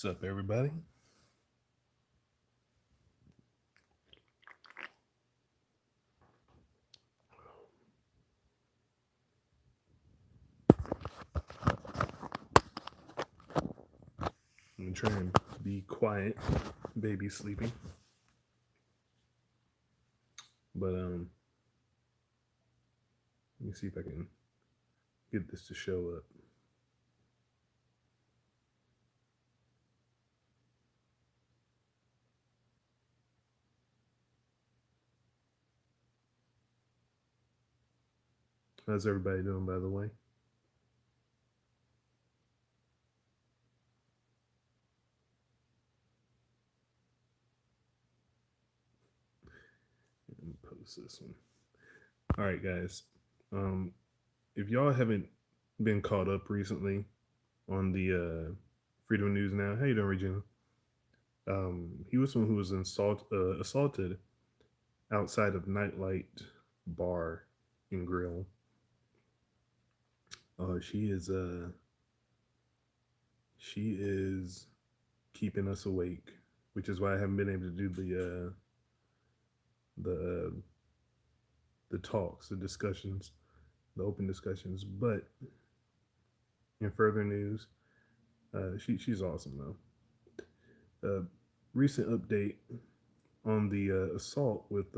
What's up, everybody? I'm gonna try and be quiet. Baby's sleeping, but let me see if I can get this to show up. How's everybody doing, by the way? Let me post this one. All right, guys. Um, if y'all haven't been caught up recently on the Freedom News Now, how you doing, Regina? He was someone who was assaulted outside of Nightlight Bar and Grill. She is keeping us awake, which is why I haven't been able to do the the talks, the discussions, the open discussions. But in further news, she's awesome though. Recent update on the assault with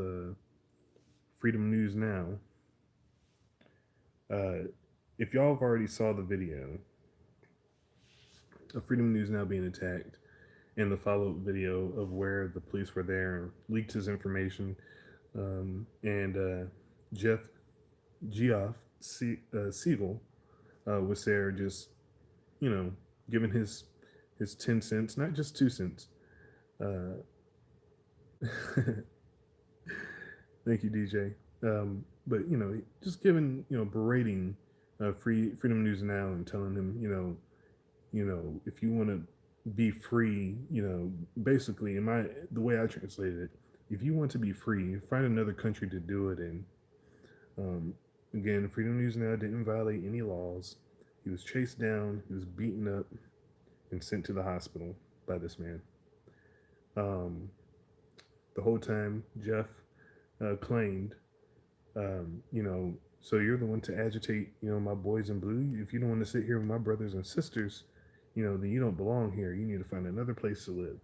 Freedom News Now. Uh, if y'all have already saw the video of Freedom News Now being attacked, and the follow-up video of where the police were there and leaked his information, and Jeff Geoff Siegel was there, just giving his 10 cents, not just 2 cents. Uh, Thank you, DJ. But just giving, berating Freedom News Now and telling him, if you want to be free, basically, in my the way I translated it, if you want to be free, find another country to do it in. Um, Again, Freedom News Now didn't violate any laws. He was chased down, he was beaten up, and sent to the hospital by this man. Um, the whole time, Jeff claimed, so you're the one to agitate, my boys in blue. If you don't want to sit here with my brothers and sisters, then you don't belong here. You need to find another place to live,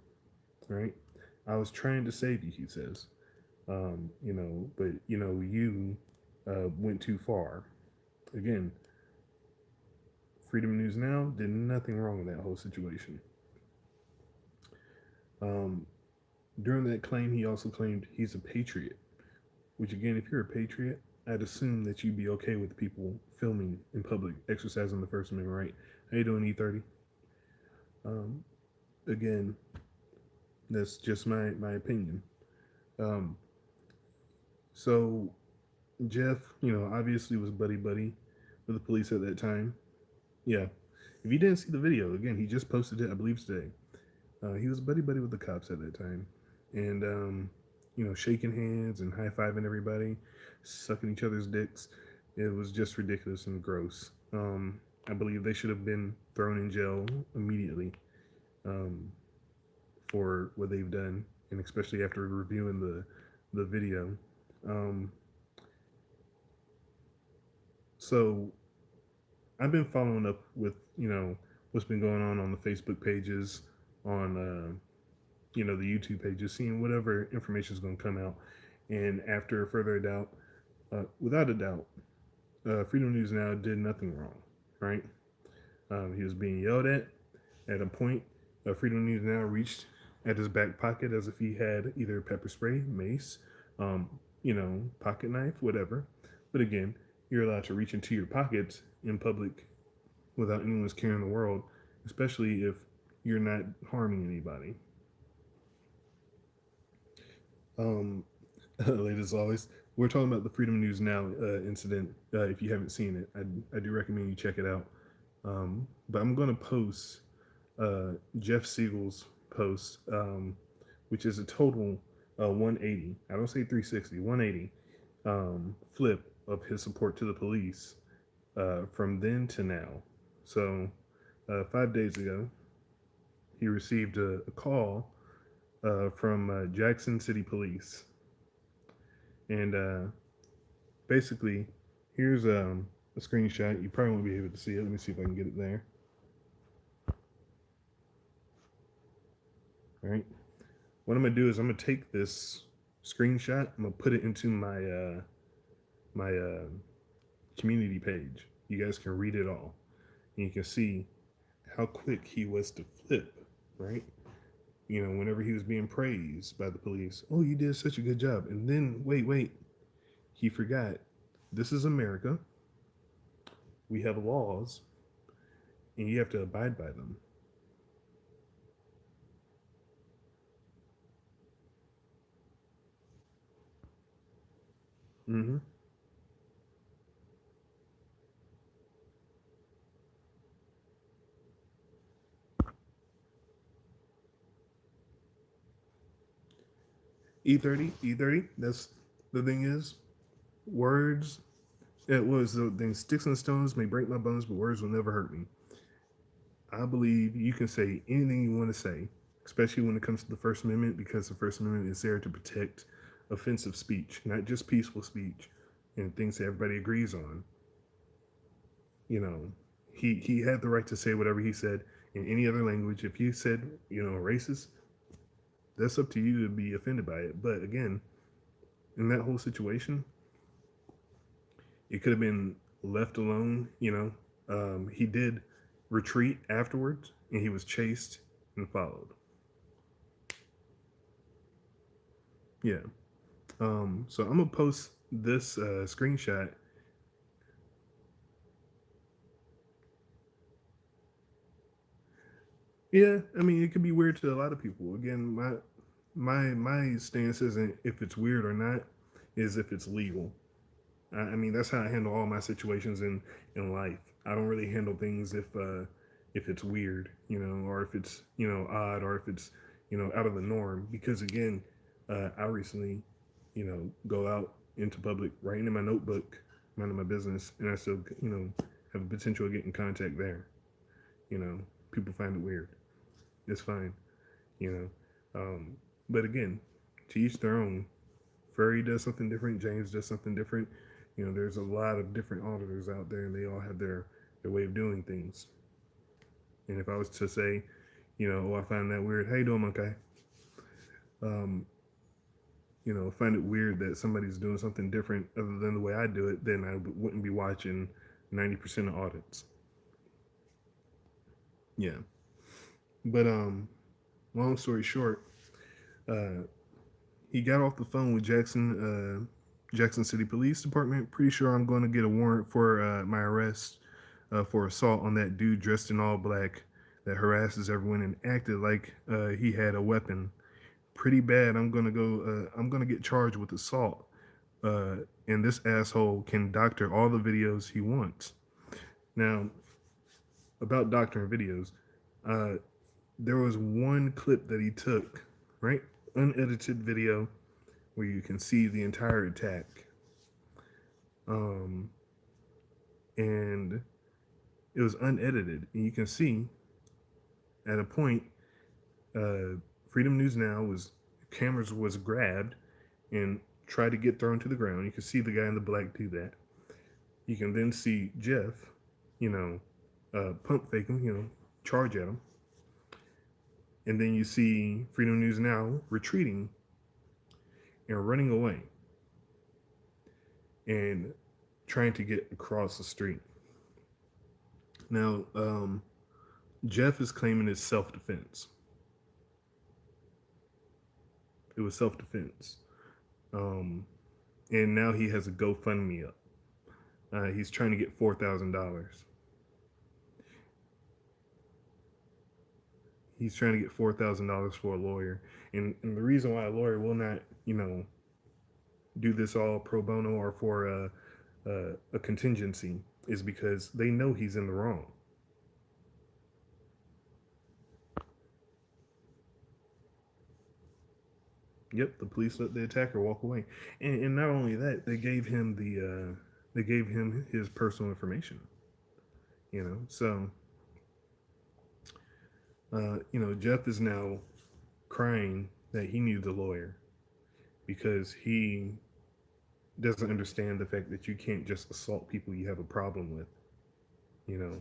right? I was trying to save you, he says. But you went too far. Again, Freedom News Now did nothing wrong in that whole situation. Um, During that claim, he also claimed he's a patriot. Which, again, if you're a patriot, I'd assume that you'd be okay with people filming in public, exercising the First Amendment right. How you doing, E30? Um, Again, that's just my opinion. Um, so Jeff, obviously was buddy buddy with the police at that time. Yeah. If you didn't see the video, again, he just posted it, I believe, today. He was buddy buddy with the cops at that time, and shaking hands and high fiving everybody, sucking each other's dicks. It was just ridiculous and gross. I believe they should have been thrown in jail immediately um, for what they've done, and especially after reviewing the video. Um, so I've been following up with what's been going on the Facebook pages, on the YouTube pages, seeing whatever information is going to come out. And after further doubt, without a doubt, Freedom News Now did nothing wrong, right? He was being yelled at. At a point, Freedom News Now reached at his back pocket as if he had either pepper spray, mace, pocket knife, whatever. But again, you're allowed to reach into your pockets in public without anyone's care in the world, especially if you're not harming anybody. Um, Late as always, we're talking about the Freedom News Now incident. If you haven't seen it, I do recommend you check it out. But I'm going to post Jeff Siegel's post, which is a total 180. I don't say 360, 180 flip of his support to the police from then to now. So 5 days ago, he received a call from Jackson City Police, and basically, here's a screenshot. You probably won't be able to see it. Let me see if I can get it there. All right. What I'm gonna do is I'm gonna take this screenshot. I'm gonna put it into my community page. You guys can read it all, and you can see how quick he was to flip. Right. You know, whenever he was being praised by the police, oh, you did such a good job. And then wait, he forgot. This is America. We have laws, and you have to abide by them. Mm-hmm. E30. That's the thing is, words. It was the thing. Sticks and stones may break my bones, but words will never hurt me. I believe you can say anything you want to say, especially when it comes to the First Amendment, because the First Amendment is there to protect offensive speech, not just peaceful speech and things that everybody agrees on. You know, he had the right to say whatever he said in any other language. If you said, racist, that's up to you to be offended by it. But again, in that whole situation, it could have been left alone. He did retreat afterwards, and he was chased and followed. Yeah. So I'm gonna post this screenshot. Yeah, I mean it could be weird to a lot of people. Again, my stance isn't if it's weird or not, is if it's legal. I mean that's how I handle all my situations in life. I don't really handle things if it's weird, or if it's odd, or if it's out of the norm. Because again, I recently go out into public, writing in my notebook, minding my business, and I still have the potential of getting contact there. You know, people find it weird. It's fine. You but again, to each their own. Furry does something different. James does something different. There's a lot of different auditors out there, and they all have their way of doing things. And if I was to say, oh, I find that weird. How you doing, Monkey? Um, find it weird that somebody's doing something different other than the way I do it, then I wouldn't be watching 90% of audits. Yeah. But long story short, uh, he got off the phone with Jackson City Police Department. Pretty sure I'm going to get a warrant for my arrest for assault on that dude dressed in all black that harasses everyone and acted like he had a weapon. Pretty bad. I'm gonna go. I'm gonna get charged with assault. Uh, and this asshole can doctor all the videos he wants. Now, about doctoring videos, uh, there was one clip that he took, right? Unedited video where you can see the entire attack. Um, and it was unedited. And you can see at a point, Freedom News Now cameras was grabbed and tried to get thrown to the ground. You can see the guy in the black do that. You can then see Jeff, pump fake him, charge at him. And then you see Freedom News Now retreating and running away and trying to get across the street. Now, Jeff is claiming it's self-defense. It was self-defense. And now he has a GoFundMe up. He's trying to get $4,000. He's trying to get $4,000 for a lawyer, and the reason why a lawyer will not, do this all pro bono or for a contingency is because they know he's in the wrong. Yep, the police let the attacker walk away, and not only that, they gave him his personal information. So Jeff is now crying that he needs a lawyer because he doesn't understand the fact that you can't just assault people you have a problem with. You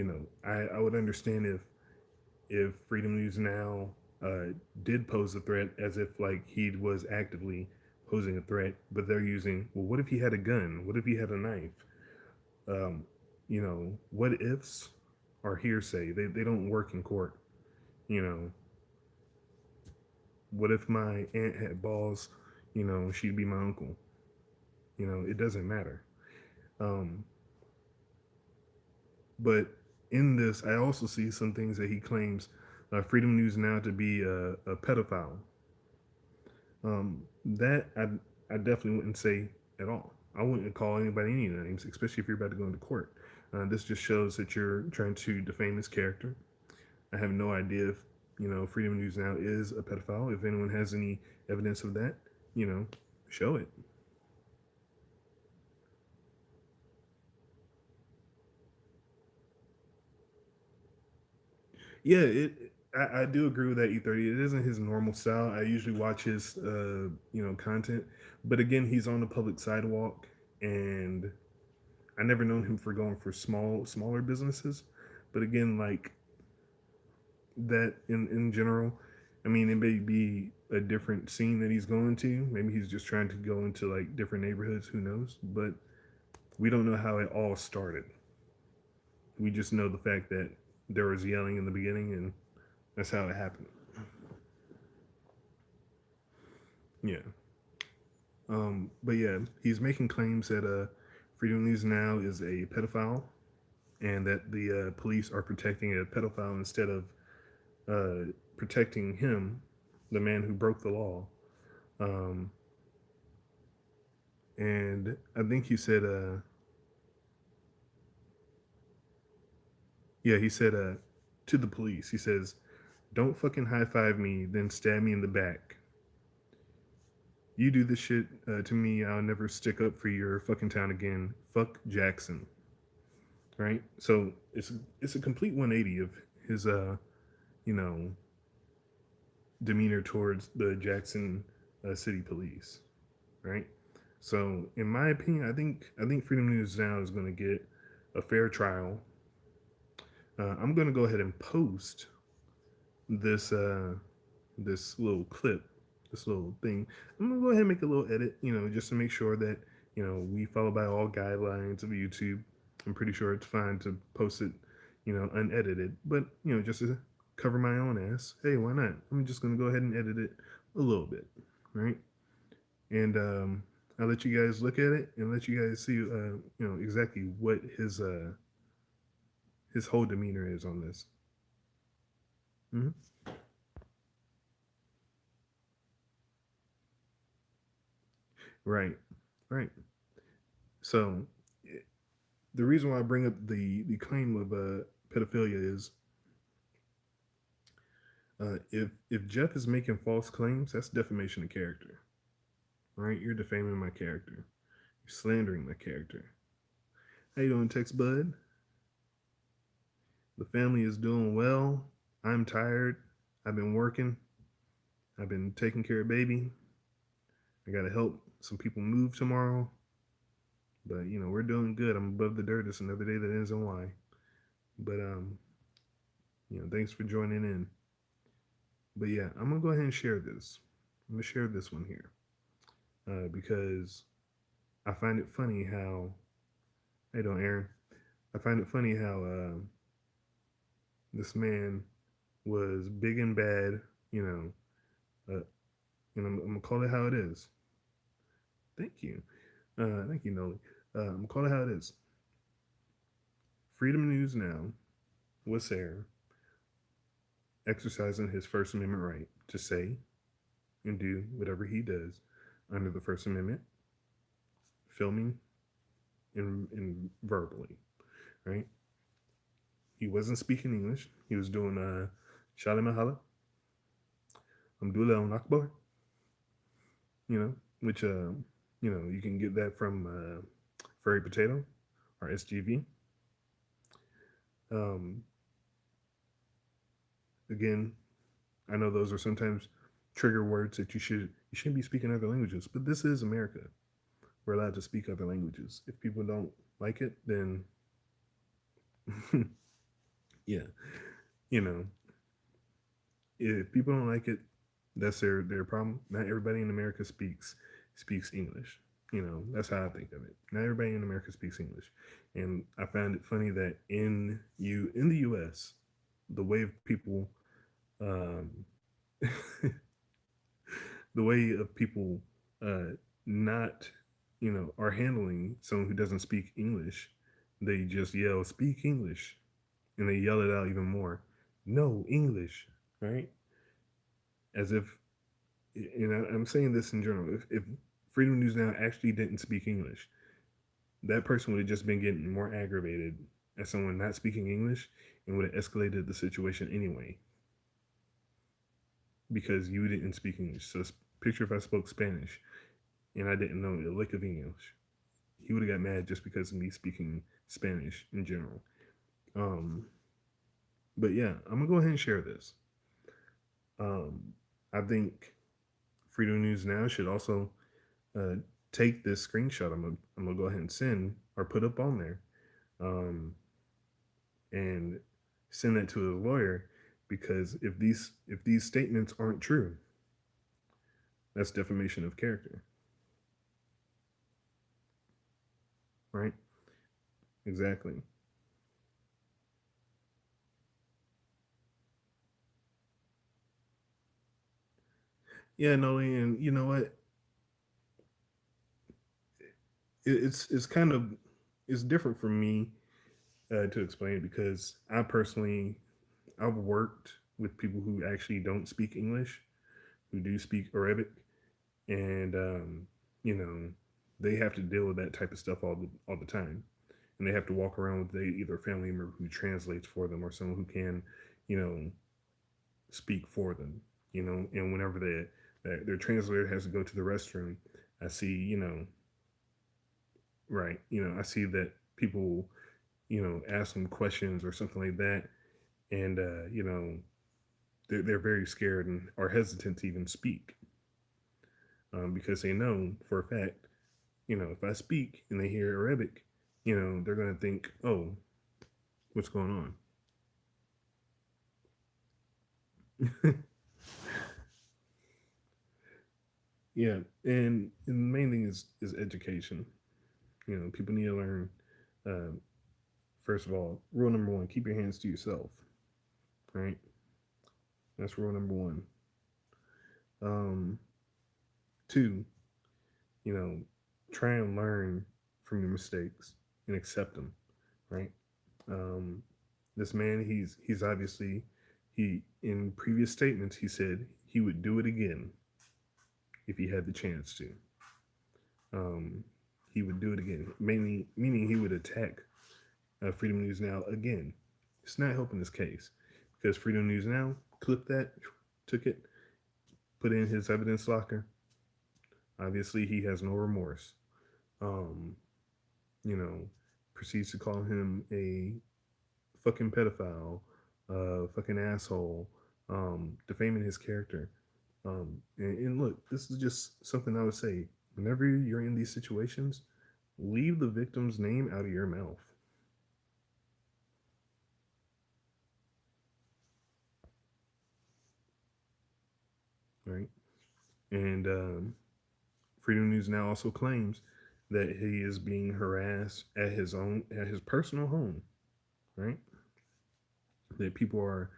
know, I would understand if Freedom News Now did pose a threat as if like he was actively posing a threat, but they're using, well, what if he had a gun? What if he had a knife? What ifs are hearsay. They don't work in court. You know, what if my aunt had balls? She'd be my uncle. It doesn't matter. Um, but in this, I also see some things that he claims Freedom News Now to be a pedophile. That I definitely wouldn't say at all. I wouldn't call anybody any names, especially if you're about to go into court. This just shows that you're trying to defame his character. I have no idea if Freedom News Now is a pedophile. If anyone has any evidence of that, show it. Yeah, I do agree with that. E30. It isn't his normal style. I usually watch his content, but again, he's on the public sidewalk, and I never known him for going for smaller businesses. But again, like that in general, I mean, it may be a different scene that he's going to. Maybe he's just trying to go into like different neighborhoods. Who knows? But we don't know how it all started. We just know the fact that there was yelling in the beginning, and that's how it happened. Yeah. But yeah, he's making claims that Freedom News Now is a pedophile, and that the police are protecting a pedophile instead of protecting him, the man who broke the law. Um, and I think he said, he said to the police, he says, "Don't fucking high five me, then stab me in the back. You do this shit to me, I'll never stick up for your fucking town again. Fuck Jackson." Right? So it's a complete 180 of his you know demeanor towards the Jackson City Police. Right? So in my opinion, I think Freedom News Now is going to get a fair trial. I'm going to go ahead and post this this little clip, this little thing. I'm gonna go ahead and make a little edit, just to make sure that we follow by all guidelines of YouTube. I'm pretty sure it's fine to post it, unedited, but just to cover my own ass. Hey, why not? I'm just gonna go ahead and edit it a little bit, right? And I'll let you guys look at it and let you guys see, exactly what his whole demeanor is on this. Hmm. Right, right. So the reason why I bring up the claim of pedophilia is if Jeff is making false claims, that's defamation of character. Right? You're defaming my character. You're slandering my character. How you doing, Tex Bud? The family is doing well. I'm tired. I've been working. I've been taking care of baby. I gotta help some people move tomorrow. But we're doing good. I'm above the dirt. It's another day that ends in Y. But thanks for joining in. But yeah, I'm gonna go ahead and share this. I'm gonna share this one here because I find it funny how. Hey, don't Aaron. I find it funny how this man was big and bad. You know, I'm gonna call it how it is. Thank you, thank you, Noli. I'm gonna call it how it is. Freedom News Now was there exercising his First Amendment right to say and do whatever he does under the First Amendment, filming and verbally, right? He wasn't speaking English. He was doing Shalom Mahala, Alhamdulillah Akbar, which, you can get that from Furry Potato or SGV. Um, again, I know those are sometimes trigger words that you shouldn't be speaking other languages, but this is America. We're allowed to speak other languages. If people don't like it, then yeah, you know, if people don't like it, that's their problem. Not everybody in America speaks English. That's how I think of it. Not everybody in America speaks English, and I found it funny that in the U.S. the way of people, um, the way of people not are handling someone who doesn't speak English, they just yell speak English, and they yell it out even more. No English, right? As if, I'm saying this in general. If Freedom News Now actually didn't speak English, that person would have just been getting more aggravated at someone not speaking English and would have escalated the situation anyway because you didn't speak English. So picture if I spoke Spanish and I didn't know a lick of English. He would have got mad just because of me speaking Spanish in general. Um, but yeah, I'm gonna go ahead and share this. Um, I think Freedom News Now should also uh, take this screenshot. I'm gonna go ahead and send or put up on there, um, and send that to his lawyer because if these statements aren't true, that's defamation of character, right? Exactly. Yeah, no, and you know what? It's kind of it's different for me to explain it because I've worked with people who actually don't speak English, who do speak Arabic, and you know they have to deal with that type of stuff all the time, and they have to walk around with either a family member who translates for them or someone who can, you know, speak for them. And whenever their translator has to go to the restroom, I see, right, I see that people, ask them questions or something like that, and they're very scared and are hesitant to even speak because they know for a fact, if I speak and they hear Arabic, they're going to think, oh, what's going on? Yeah, and the main thing is education. People need to learn. Um, First of all, rule number one: keep your hands to yourself. Right, that's rule number one. Um, Two, you know, try and learn from your mistakes and accept them. Right. Um, this man, he's obviously he in previous statements he said he would do it again if he had the chance to. Um, he would do it again, mainly meaning he would attack Freedom News Now again. It's not helping this case because Freedom News Now clipped that, took it, put it in his evidence locker. Obviously, he has no remorse. Um, you know, Proceeds to call him a fucking pedophile, fucking asshole, defaming his character. And look, this is just something I would say. Whenever you're in these situations, leave the victim's name out of your mouth. Right? And Freedom News Now also claims that he is being harassed at his personal home, right? That people are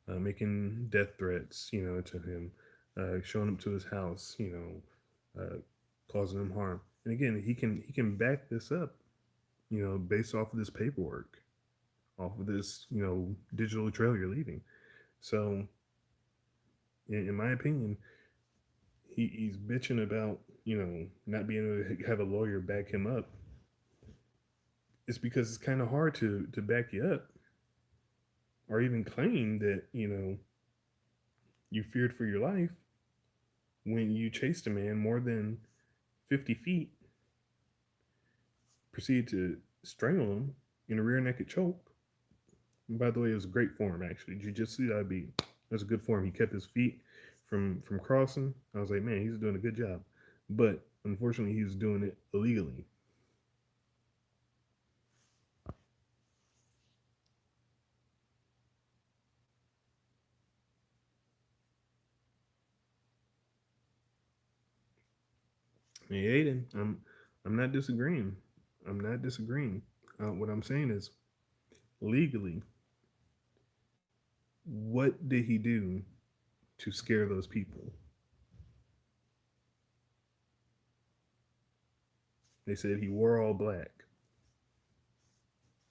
making death threats, to him, showing up to his house, causing him harm. And again, he can back this up, based off of this paperwork, off of this, digital trail you're leaving. So, in my opinion, he's bitching about not being able to have a lawyer back him up. It's because it's kind of hard to back you up or even claim that you feared for your life when you chased a man more than 50 feet, proceeded to strangle him in a rear naked choke. And by the way, it was a great form actually. Jiu-jitsu, that'd be That's a good form. He kept his feet from crossing. I was like, man, he's doing a good job. But unfortunately, he was doing it illegally. Hey, Aiden, I'm not disagreeing. I'm not disagreeing. What I'm saying is, legally, what did he do to scare those people? They said he wore all black.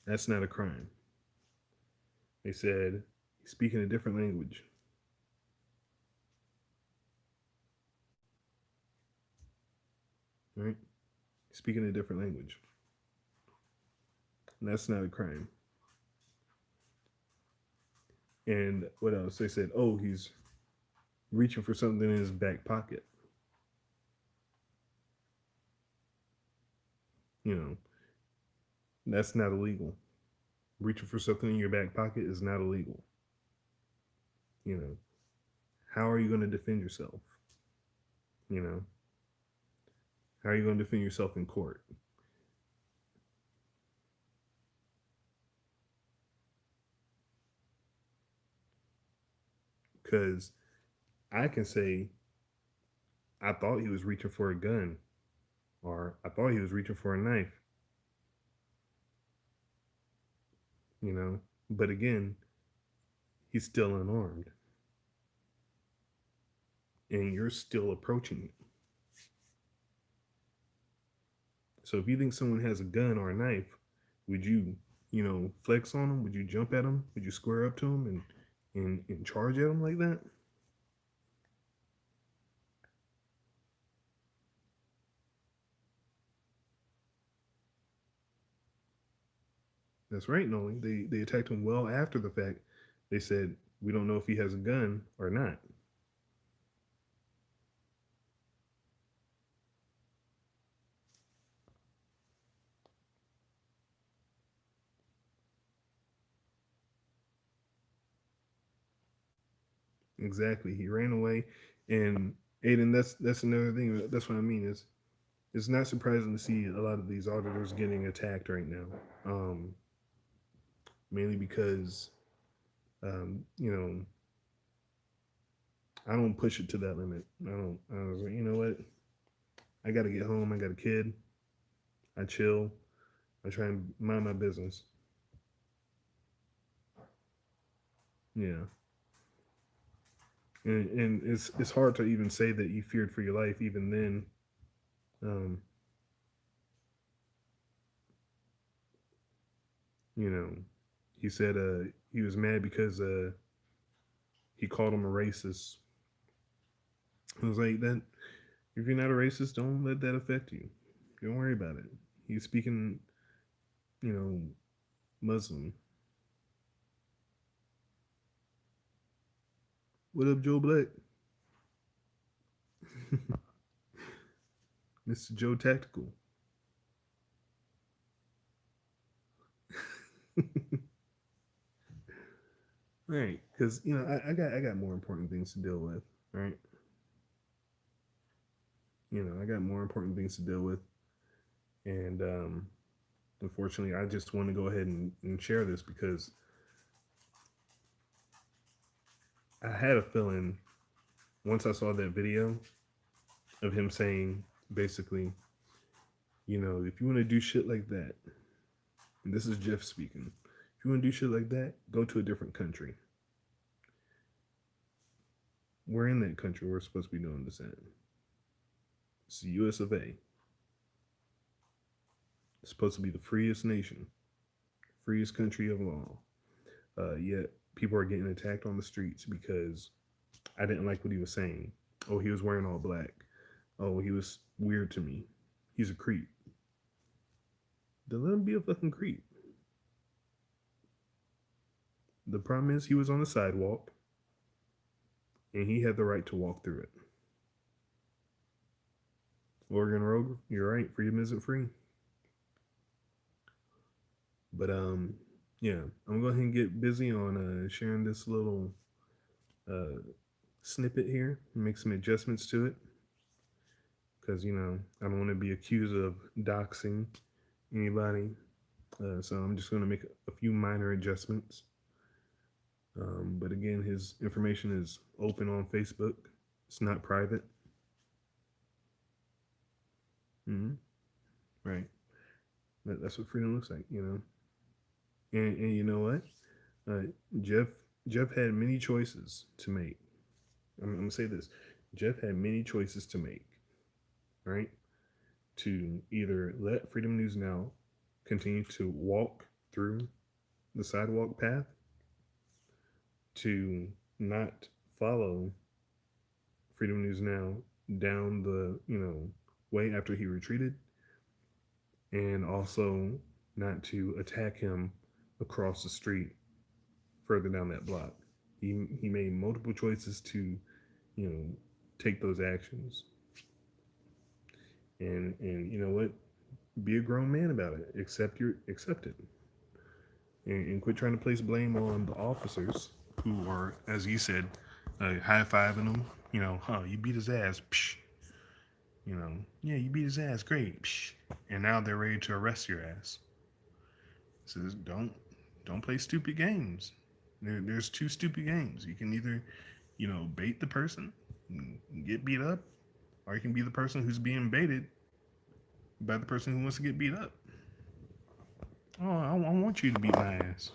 That's not a crime. They said he's speaking a different language. Right? Speaking a different language. That's not a crime. And what else? They said, oh, he's reaching for something in his back pocket. You know, that's not illegal. Reaching for something in your back pocket is not illegal. You know, how are you going to defend yourself? You know, how are you going to defend yourself in court? Because I can say, I thought he was reaching for a gun, or I thought he was reaching for a knife, you know, but again, he's still unarmed and you're still approaching it. So if you think someone has a gun or a knife, would you, flex on them? Would you jump at them? Would you square up to them and charge at them like that? That's right, Nolan. They attacked him well after the fact. They said, we don't know if he has a gun or not. Exactly. He ran away. And Aiden, that's another thing. That's what I mean is it's not surprising to see a lot of these auditors getting attacked right now. Mainly because you know, I don't push it to that limit. I don't. I was like, you know what? I got to get home. I got a kid. I chill. I try and mind my business. Yeah, and it's hard to even say that you feared for your life even then. Um, you know, he said he was mad because he called him a racist. I was like that. If you're not a racist, don't let that affect you. Don't worry about it. He's speaking, you know, Muslim. What up, Joe Black? Mr. Joe Tactical. Right, because I got more important things to deal with. Right, I got more important things to deal with, and unfortunately, I just want to go ahead and share this because I had a feeling once I saw that video of him saying basically, if you want to do shit like that, and this is Jeff speaking, if you want to do shit like that, go to a different country. We're in that country. We're supposed to be doing this in. It's the U.S. of A. It's supposed to be the freest nation, freest country of all. Yet people are getting attacked on the streets because I didn't like what he was saying. Oh, he was wearing all black. Oh, he was weird to me. He's a creep. Then let him be a fucking creep. The problem is he was on the sidewalk and he had the right to walk through it. Oregon Road, you're right, freedom isn't free. But yeah, I'm going to go ahead and get busy on sharing this little snippet here, make some adjustments to it because I don't want to be accused of doxing anybody. So I'm just going to make a few minor adjustments. But again, his information is open on Facebook. It's not private. Mm-hmm. Right. That's what freedom looks like. And you know what? Uh, Jeff Jeff had many choices to make. I'm gonna say this: Jeff had many choices to make. Right? To either let Freedom News Now continue to walk through the sidewalk path, to not follow Freedom News Now down the way after he retreated, and also not to attack him across the street further down that block. He made multiple choices to you know take those actions, and you know what? Be a grown man about it. Accept it, and quit trying to place blame on the officers who are, as you said, high fiving him. You beat his ass. Psh. Yeah, you beat his ass. Great. Psh. And now they're ready to arrest your ass. So don't play stupid games. There's two stupid games. You can either, bait the person and get beat up, or you can be the person who's being baited by the person who wants to get beat up. Oh, I want you to beat my ass.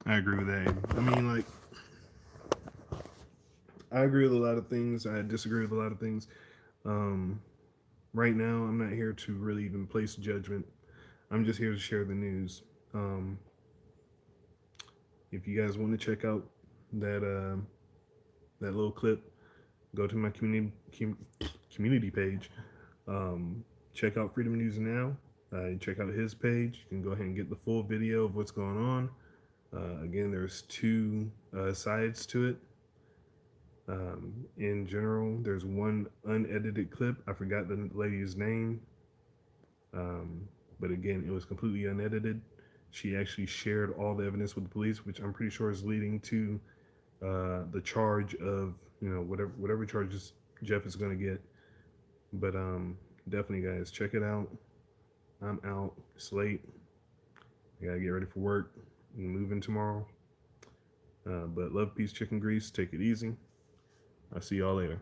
I agree with that. I mean, like, I agree with a lot of things. I disagree with a lot of things. Um, right now, I'm not here to really even place judgment. I'm just here to share the news. Um, if you guys want to check out that that little clip, go to my community page. Check out Freedom News Now. Check out his page. You can go ahead and get the full video of what's going on. Again, there's two sides to it. In general, there's one unedited clip. I forgot the lady's name, but again, it was completely unedited. She actually shared all the evidence with the police, which I'm pretty sure is leading to the charge of whatever charges Jeff is going to get. But definitely, guys, check it out. I'm out. It's late. I gotta get ready for work and move in tomorrow. But love, peace, chicken grease. Take it easy. I'll see y'all later.